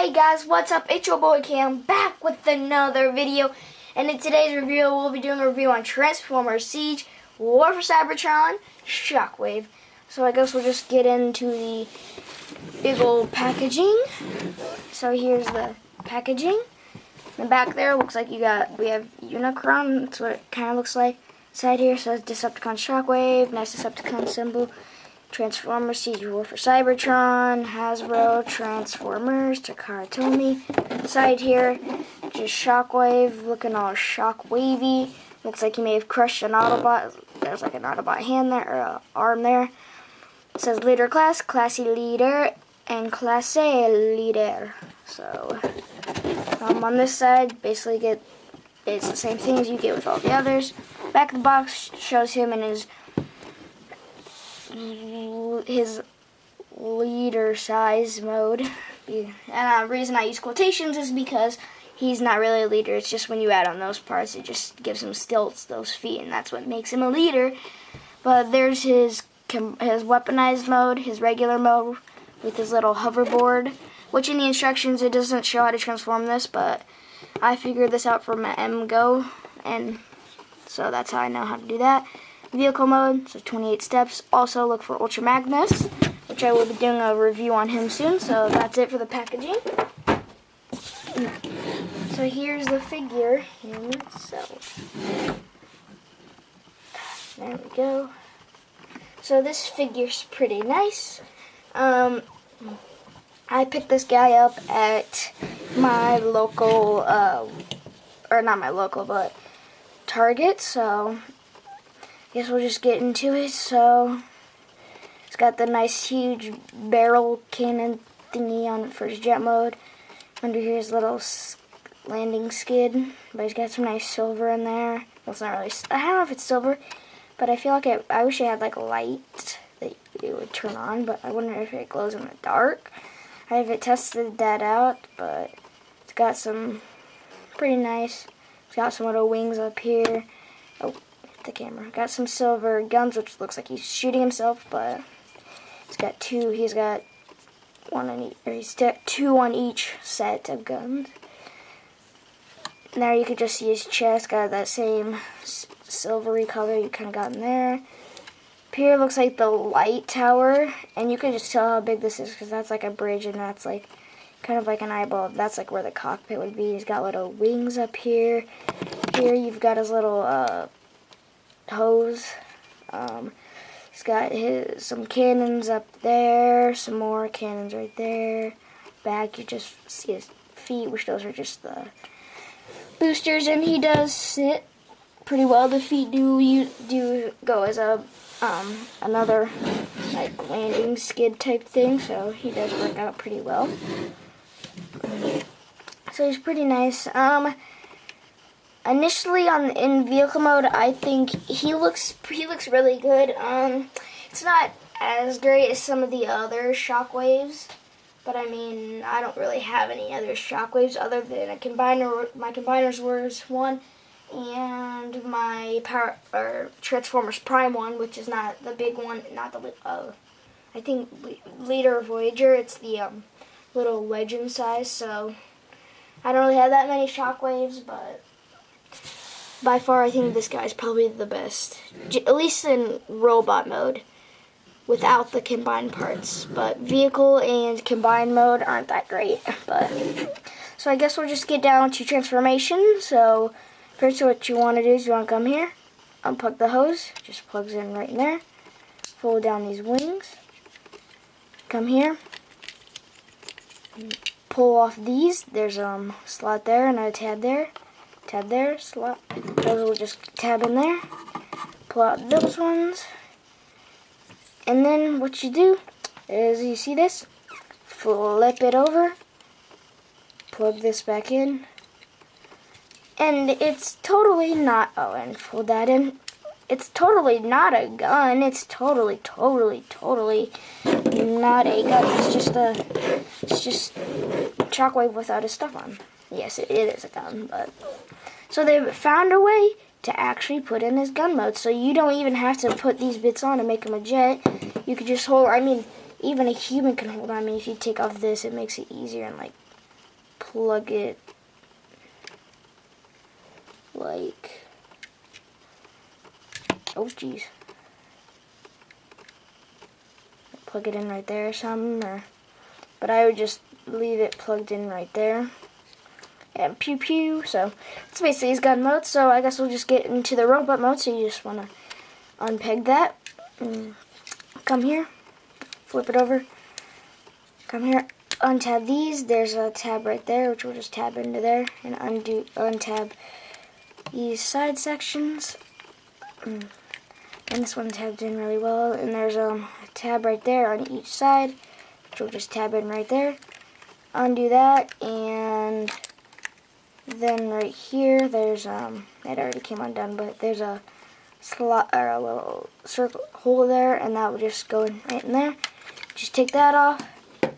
Hey guys, what's up? It's your boy Cam back with another video. And in today's review, we'll be doing a review on Transformers Siege, War for Cybertron, Shockwave. So I guess we'll just get into the big old packaging. So here's the packaging. In the back there looks like we have Unicron. That's what it kind of looks like. Side here says Decepticon Shockwave, nice Decepticon symbol. Transformers Siege War for Cybertron, Hasbro, Transformers, Takara Tomy. Side here, just Shockwave, looking all shockwavy. Looks like he may have crushed an Autobot. There's like an Autobot hand there, or arm there. It says Leader Class, Classy Leader, and Classe Leader. So, on this side, basically it's the same thing as you get with all the others. Back of the box shows him in his leader size mode, and the reason I use quotations is because he's not really a leader. It's just when you add on those parts, it just gives him stilts, those feet, and that's what makes him a leader. But there's his weaponized mode, his regular mode with his little hoverboard, which in the instructions it doesn't show how to transform this, but I figured this out from MGO, and so that's how I know how to do that. Vehicle mode, so 28 steps. Also look for Ultra Magnus, which I will be doing a review on him soon. So that's it for the packaging. So here's the figure himself. There we go. So this figure's pretty nice. I picked this guy up at my local, or not my local, but Target, so guess we'll just get into it. So it's got the nice huge barrel cannon thingy on it for his jet mode. Under here is a little landing skid, but he's got some nice silver in there. Well, it's not really, I don't know if it's silver, but I feel like I wish it had like a light that it would turn on, but I wonder if it glows in the dark. I haven't tested that out, but it's got some pretty nice. It's got some little wings up here. Oh, the camera. Got some silver guns, which looks like he's shooting himself, but he's got two. He's got one on each, or he's got two on each set of guns. There you could just see his chest. Got that same silvery color you kind of got in there. Up here looks like the light tower, and you can just tell how big this is because that's like a bridge, and that's like kind of like an eyeball. That's like where the cockpit would be. He's got little wings up here. Here you've got his little hose. He's got some cannons up there, some more cannons right there. Back you just see his feet, which those are just the boosters, and he does sit pretty well. The feet do go as a another like landing skid type thing, so he does work out pretty well. So he's pretty nice. Initially in vehicle mode, I think he looks really good. It's not as great as some of the other Shockwaves, but I mean, I don't really have any other Shockwaves other than a combiner. My combiners was one, and my Transformers Prime one, which is not the big one, not the I think Leader Voyager. It's the little legend size. So I don't really have that many Shockwaves, but by far, I think this guy's probably the best, at least in robot mode, without the combined parts. But vehicle and combined mode aren't that great. So I guess we'll just get down to transformation. So first, what you want to do is you want to come here, unplug the hose, just plugs in right in there. Fold down these wings. Come here, pull off these. There's a slot there and a tab there. Tab there, slot. Those will just tab in there. Pull out those ones. And then what you do is, you see this? Flip it over. Plug this back in. And it's totally not, oh, and fold that in. It's totally not a gun. It's totally not a gun. It's just Shockwave without his stuff on. Yes, it is a gun, but so they found a way to actually put in his gun mode, so you don't even have to put these bits on to make him a jet. You could just hold, I mean, even a human can hold on. I mean, if you take off this, it makes it easier and like plug it like, oh geez, plug it in right there or something, but I would just leave it plugged in right there. And pew pew. So it's basically his gun mode. So I guess we'll just get into the robot mode. So you just want to unpeg that. Come here, flip it over. Come here, untab these. There's a tab right there, which we'll just tab into there and untab these side sections. And this one tabbed in really well. And there's a tab right there on each side, which we'll just tab in right there. Undo that, and then right here, there's it already came undone, but there's a slot or a little circle hole there, and that will just go in right in there. Just take that off,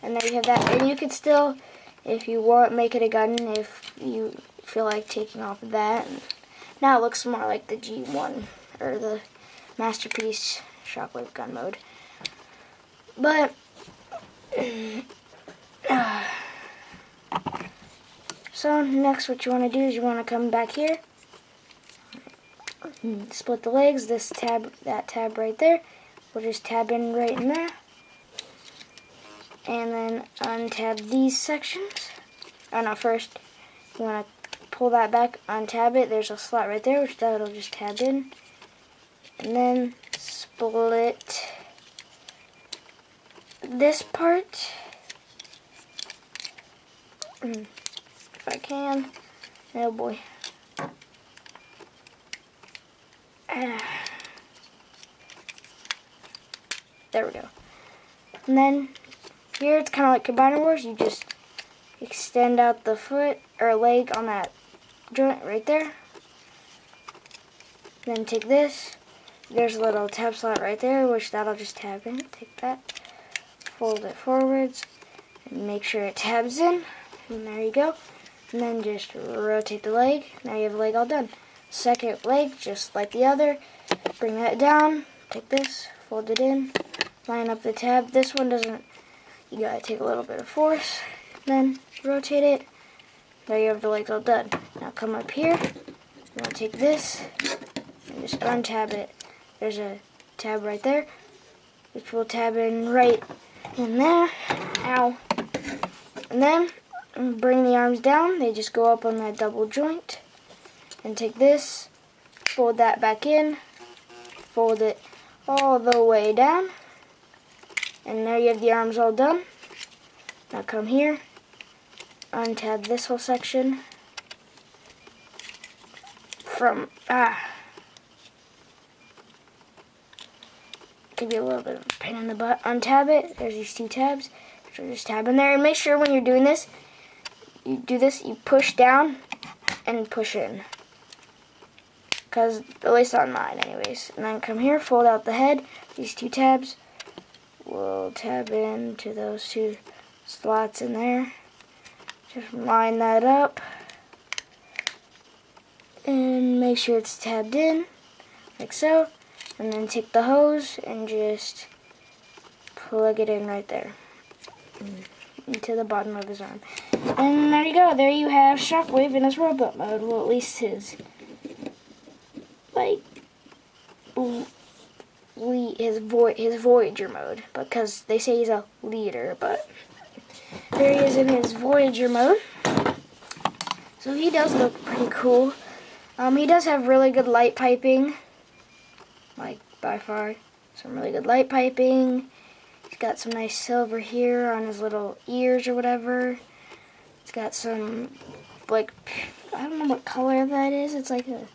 and there you have that. And you could still, if you want, make it a gun if you feel like taking off that. Now it looks more like the G1 or the Masterpiece Shockwave gun mode. But so next what you want to do is you want to come back here, split the legs, this tab, that tab right there, we'll just tab in right in there, and then untab these sections. Oh no, first you want to pull that back, untab it, there's a slot right there, which that'll just tab in, and then split this part, if I can. Oh boy. There we go. And then here it's kind of like Combiner Wars. You just extend out the foot or leg on that joint right there. Then take this. There's a little tab slot right there, which that'll just tab in. Take that, fold it forwards, and make sure it tabs in. And there you go. And then just rotate the leg. Now you have a leg all done. Second leg, just like the other. Bring that down. Take this, fold it in, line up the tab. This one doesn't, you gotta take a little bit of force. Then rotate it. There you have the legs all done. Now come up here. You're gonna take this and just untab it. There's a tab right there, which will tab in right in there. Ow. And then bring the arms down. They just go up on that double joint. And take this, fold that back in, fold it all the way down. And there you have the arms all done. Now come here, untab this whole section from, could be a little bit of a pain in the butt. Untab it. There's these two tabs. So just tab in there, and make sure when you're doing this, you push down and push in. Because at least on mine, anyways. And then come here, fold out the head. These two tabs. We'll tab into those two slots in there. Just line that up, and make sure it's tabbed in, like so. And then take the hose and just plug it in right there into the bottom of his arm. And there you go. There you have Shockwave in his robot mode. Well, at least his his Voyager mode, because they say he's a leader, but there he is in his Voyager mode. So he does look pretty cool. He does have really good light piping, like by far some really good light piping. He's got some nice silver here on his little ears or whatever. It's got some, like, I don't know what color that is. It's like a,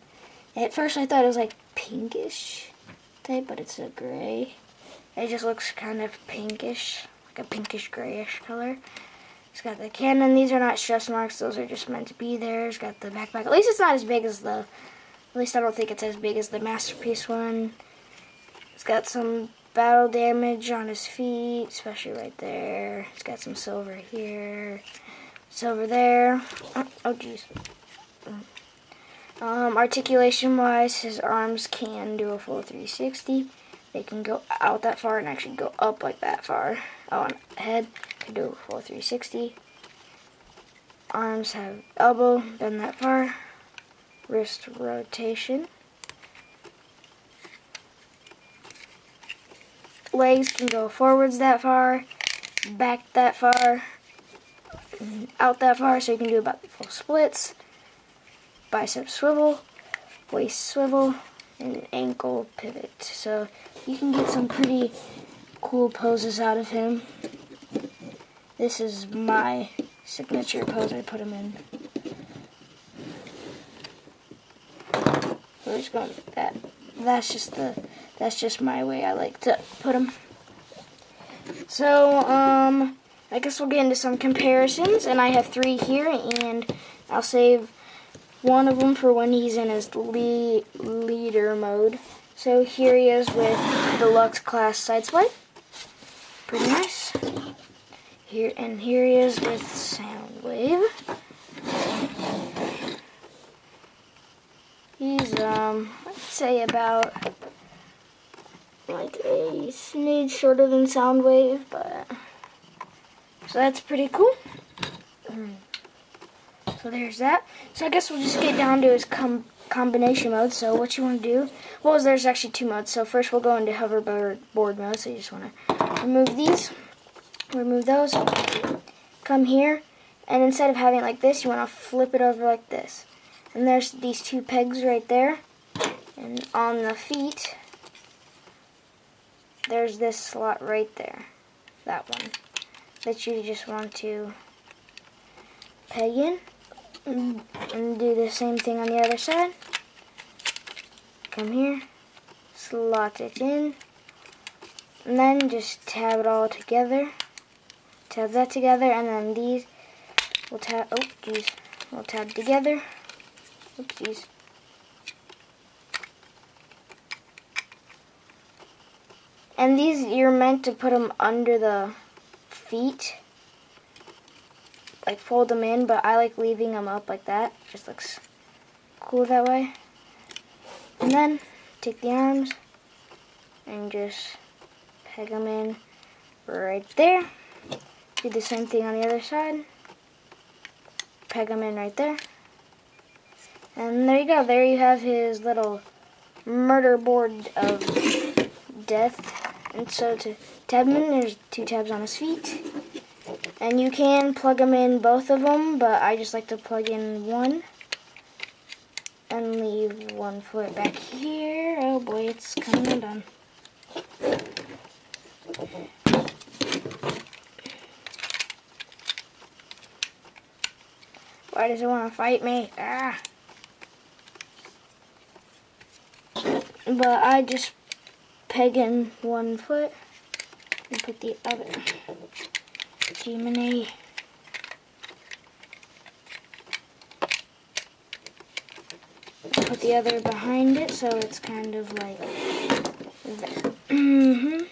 at first I thought it was like pinkish type, but it's a gray. It just looks kind of pinkish, like a pinkish grayish color. It's got the cannon. These are not stress marks. Those are just meant to be there. It's got the backpack. At least it's not as big as the, at least I don't think it's as big as the Masterpiece one. It's got some battle damage on his feet, especially right there. It's got some silver here, silver there. Oh geez. Articulation wise, his arms can do a full 360. They can go out that far and actually go up like that far. Oh, and head can do a full 360. Arms have elbow, bend that far. Wrist rotation. Legs can go forwards that far, back that far, and out that far, so you can do about full splits. Bicep swivel, waist swivel, and ankle pivot. So you can get some pretty cool poses out of him. This is my signature pose I put him in. We're just going like that. That's just my way I like to put him. So I guess we'll get into some comparisons, and I have 3 here, and I'll save one of them for when he's in his leader mode. So here he is with Deluxe Class Sideswipe. Pretty nice. Here he is with Soundwave. He's I'd say about like a smidge shorter than Soundwave, but so that's pretty cool. So there's that. So I guess we'll just get down to his combination mode. So what you want to do, well, there's actually 2 modes. So first we'll go into hoverboard mode. So you just want to remove these, remove those, come here, and instead of having it like this, you want to flip it over like this. And there's these 2 pegs right there. And on the feet, there's this slot right there. That one. That you just want to peg in. And do the same thing on the other side. Come here. Slot it in. And then just tab it all together. Tab that together. And then these will tab. Oh, geez. We'll tab together. Oopsies. And these, you're meant to put them under the feet. Like fold them in, but I like leaving them up like that. Just looks cool that way. And then take the arms and just peg them in right there. Do the same thing on the other side. Peg them in right there. And there you go. There you have his little murder board of death. And so to tab him in, there's 2 tabs on his feet. And you can plug them in, both of them, but I just like to plug in one. And leave one foot back here. Oh boy, it's coming undone. Why does it want to fight me? Ah! But I just peg in one foot and put the other. Jiminy. Put the other behind it, so it's kind of like that.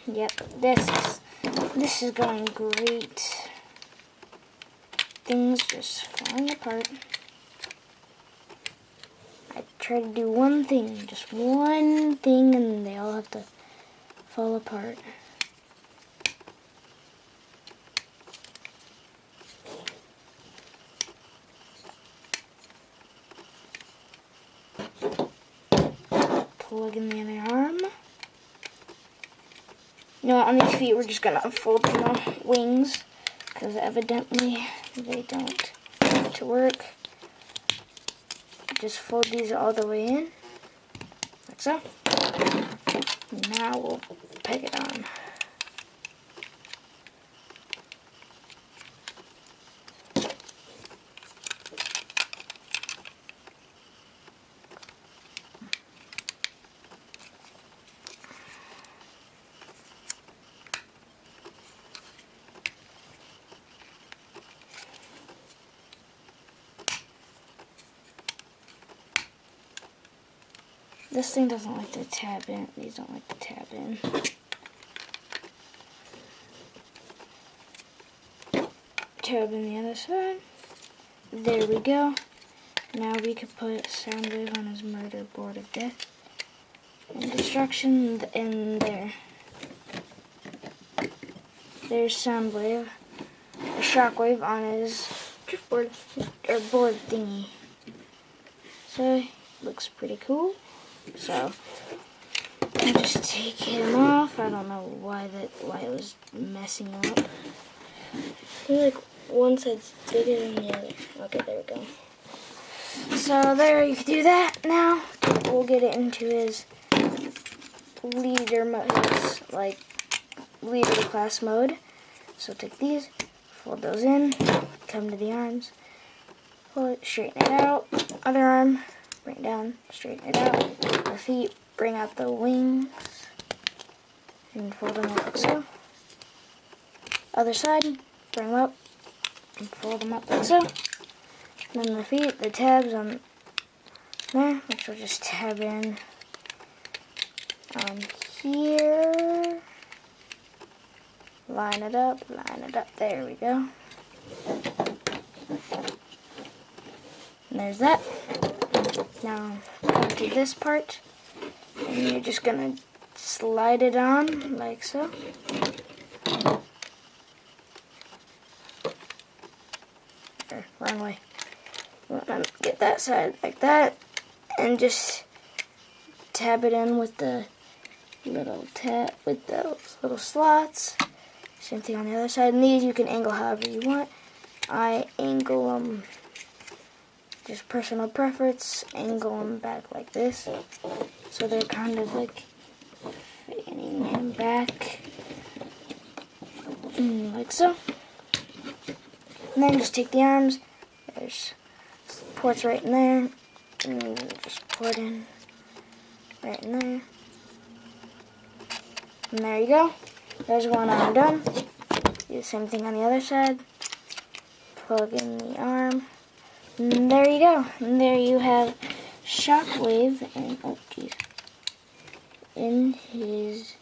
Yep. This is going great. Things just falling apart. I try to do one thing, just one thing, and they all have to fall apart. Plug in the other arm. You know what, on these feet we're just going to unfold the wings, because evidently they don't want to work. Just fold these all the way in, like so. Now we'll peg it on. This thing doesn't like to tab in. These don't like to tab in. Tab in the other side. There we go. Now we can put Soundwave on his murder board of death. And destruction in there. There's Soundwave. A Shockwave on his driftboard or board thingy. So looks pretty cool. So I'll just take him off. I don't know why it was messing up. I feel like one side's bigger than the other. Okay, there we go. So there, you can do that now. We'll get it into his leader mode, like leader class mode. So take these, fold those in, come to the arms, pull it, straighten it out, other arm, bring it down, straighten it out, the feet, bring out the wings, and fold them up like so. Other side, bring them up, and fold them up like so. And then the feet, the tabs on there, which we'll just tab in on here. Line it up, there we go. And there's that. Now come to this part, and you're just gonna slide it on like so. Wrong way. You want to get that side like that, and just tab it in with the little tab with those little slots. Same thing on the other side. And these you can angle however you want. I angle them, just personal preference, angle them back like this. So they're kind of like fanning him back, like so. And then just take the arms. There's ports right in there. And just port in right in there. And there you go. There's one arm done. Do the same thing on the other side. Plug in the arm. And there you go. And there you have Shockwave and oh geez, in his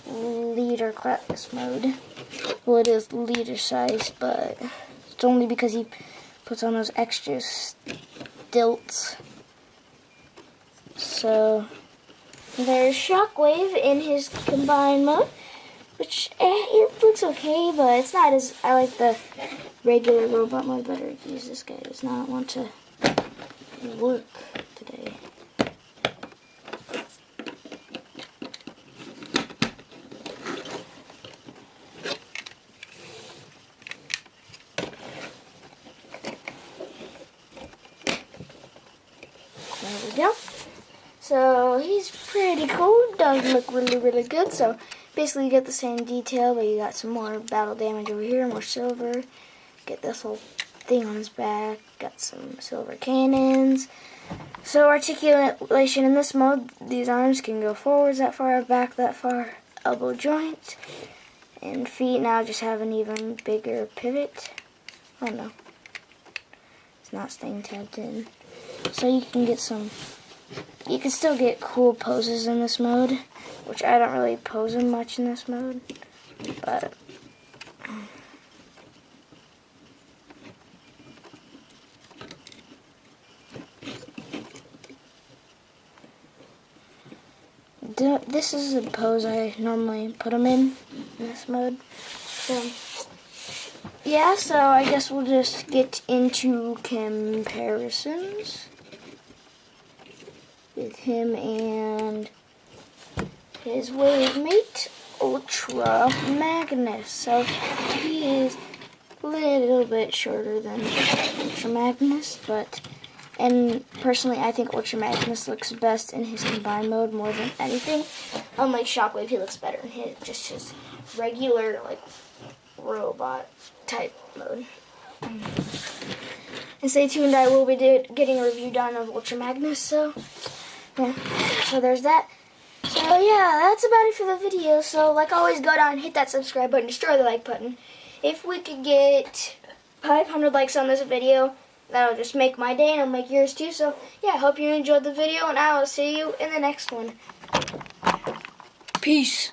leader class mode. Well, it is leader size, but it's only because he puts on those extra stilts. So there's Shockwave in his combined mode, which it looks okay, but it's not as, I like the regular robot mode better. Geez, this guy does not want to work today. There we go. So he's pretty cool. Does look really, really good. So basically you get the same detail, but you got some more battle damage over here, more silver. Get this whole thing on his back. Got some silver cannons. So articulation in this mode, these arms can go forwards that far, back that far, elbow joint. And feet now just have an even bigger pivot. Oh no. It's not staying tabbed in. So you can get some, you can still get cool poses in this mode, which I don't really pose in much in this mode, but this is a pose I normally put them in this mode. So yeah, so I guess we'll just get into comparisons with him and his wave mate, Ultra Magnus. So he is a little bit shorter than Ultra Magnus, and personally I think Ultra Magnus looks best in his combined mode more than anything. Unlike Shockwave, he looks better in his regular like robot type mode. And stay tuned, I will be getting a review done of Ultra Magnus, so yeah, so there's that. So yeah, that's about it for the video. So like always, go down, hit that subscribe button, destroy the like button. If we could get 500 likes on this video, that'll just make my day and it'll make yours too. So yeah, I hope you enjoyed the video and I will see you in the next one. Peace.